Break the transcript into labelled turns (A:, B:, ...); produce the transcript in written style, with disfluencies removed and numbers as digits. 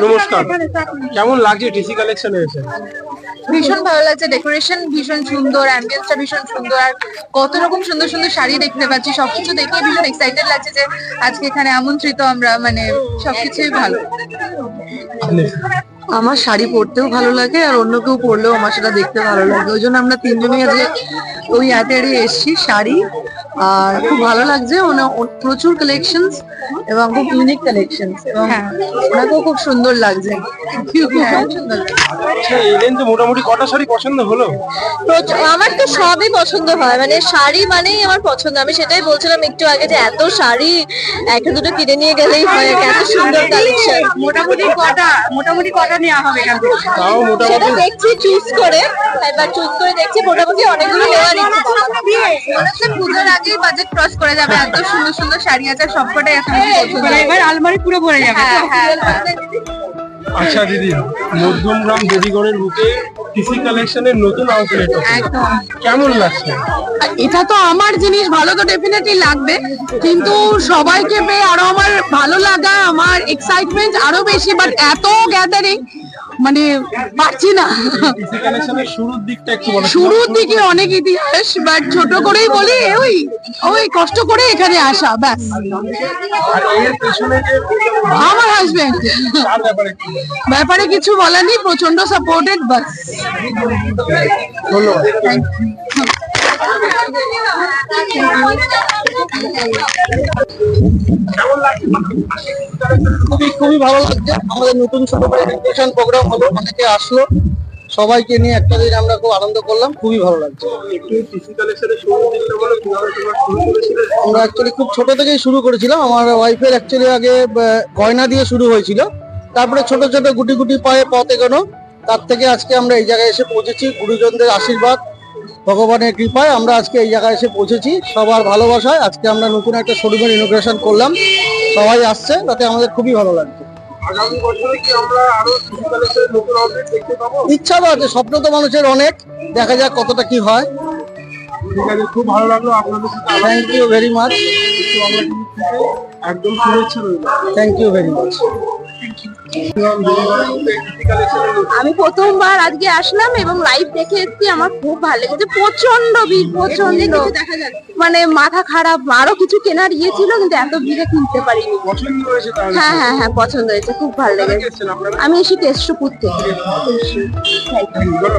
A: নমস্কার, কেমন লাগছে টিসি কালেকশনে এসে?
B: ভীষণ ভালো লাগছে, ডেকোরেশন ভীষণ সুন্দর, অ্যাম্বিয়েন্সটা ভীষণ সুন্দর, আর কত রকম সুন্দর সুন্দর শাড়ি দেখতে পাচ্ছি। সবকিছু দেখে ভীষণ এক্সাইটেড লাগছে যে আজকে এখানে আমন্ত্রিত আমরা, মানে সবকিছুই ভালো।
C: আমার শাড়ি পরতেও ভালো লাগে আর অন্য কেউ পরলেও আমার সেটা দেখতে ভালো লাগে, ওই জন্য আমরা তিনজনই আজকে ওই অ্যাটেরে এসছি শাড়ি। আর খুব ভালো লাগছে, প্রচুর কালেকশনস এবং খুব ইউনিক কালেকশনস, এবং ওনাকেও খুব সুন্দর লাগছে।
A: আচ্ছা, এলেন তো মোটামুটি কটা শাড়ি পছন্দ হলো?
D: আমার তো সবই পছন্দ হয়, মানে শাড়ি মানেই আমার পছন্দ। আমি সেটাই বলছিলাম একটু আগে যে এত শাড়ি একটা দুটো কিনে নিয়ে গেলেই হয়, এত সুন্দর কালেকশন।
B: মোটামুটি কটা নেওয়া হবে এখান থেকে?
A: তাও
D: সেটা
A: মোটামুটি
D: দেখছি চুজ করে, এবার চুজ করে দেখছি মোটামুটি অনেকগুলো নেওয়ার ইচ্ছে।
B: পুজোর আগেই বাজেট ক্রস করে যাবে, এত সুন্দর সুন্দর শাড়ি আছে, সবকটাই এখন
C: এবার আলমারি পুরো ভরে যাবে।
A: আচ্ছা দিদি, মধ্যমগ্রাম দেবীগড়ের বুকে টিসি কালেকশনের নতুন আউটলেট কেমন লাগছে?
C: এটা তো আমার জিনিস, ভালো তো ডেফিনেটলি লাগবে, কিন্তু সবাইকে পেয়ে আরো আমার ভালো লাগা, আমার এক্সাইটমেন্ট আরো বেশি। বাট এত গ্যাদারিং মানে পারছি না।
A: টিসি কালেকশনের শুরুর দিকটা একটু বলো।
C: শুরুর দিকে অনেক ইতিহাস, বাট ছোট করেই বলি ওই ওই কষ্ট করে এখানে আসা, ব্যাস।
A: আর এর পেছনে যে
C: আমার হাজবেন্ড,
A: তার ব্যাপারে কি
C: ব্যাপারে কিছু বলার নেই, প্রচন্ড সাপোর্টেড, বাস।
A: ধন্যবাদ।
E: খুবই ভালো লাগছে। আমাদের নতুন ছোট করে ডেকোরেশন প্রোগ্রাম হলো, অনেকে আসলো, সবাইকে নিয়ে একটা দিন আমরা খুব আনন্দ করলাম, খুবই ভালো লাগছে।
A: একটু টিসি কালেকশনের শুরুর দিকটা বলো, কিভাবে তোমরা শুরু করেছিলে?
E: আমরা অ্যাকচুয়ালি খুব ছোট থেকেই শুরু করেছিলাম। আমার ওয়াইফের অ্যাকচুয়ালি আগে গয়না দিয়ে শুরু হয়েছিল, তারপরে ছোট ছোট গুটি গুটি পায়ে পথ এগোনো, তার থেকে আজকে আমরা এই জায়গায় এসে পৌঁছেছি। গুরুজনদের আশীর্বাদ, ভগবানের কৃপায় আমরা আজকে এই জায়গায় এসে পৌঁছেছি। সবার ভালোবাসায় আজকে আমরা নতুন একটা শোরুমের ইনোগ্রেশন করলাম, সবাই আসছে, তাতে আমাদের খুবই ভালো লাগছে।
A: আগামী বছরে কি আমরা আরো টিসি কালেকশনের নতুন আউটলেট দেখতে পাবো?
E: ইচ্ছা তো আছে, স্বপ্ন তো মানুষের অনেক, দেখা যাক কতটা কি হয়।
A: ঠিক আছে, খুব ভালো লাগলো আপনাদের সাথে।
E: থ্যাংক ইউ ভেরি মাচ,
A: একদম শুভেচ্ছা রইল।
E: Thank you very much.
D: আমি প্রথমবার আজকে আসলাম এবং লাইভ দেখে এসেছি, আমার খুব ভালো লেগেছে। প্রচন্ড ভিড়, প্রচন্ড দেখা যাচ্ছে, মানে মাথা খারাপ। আরো কিছু কেনার ইয়ে ছিল, কিন্তু এত ভিড়ে কিনতে পারিনি।
A: পছন্দ হয়েছে তাহলে?
D: হ্যাঁ পছন্দ হয়েছে, খুব ভালো লেগেছে। আমি এসে কেষ্টপুর থেকে।
A: ধন্যবাদ।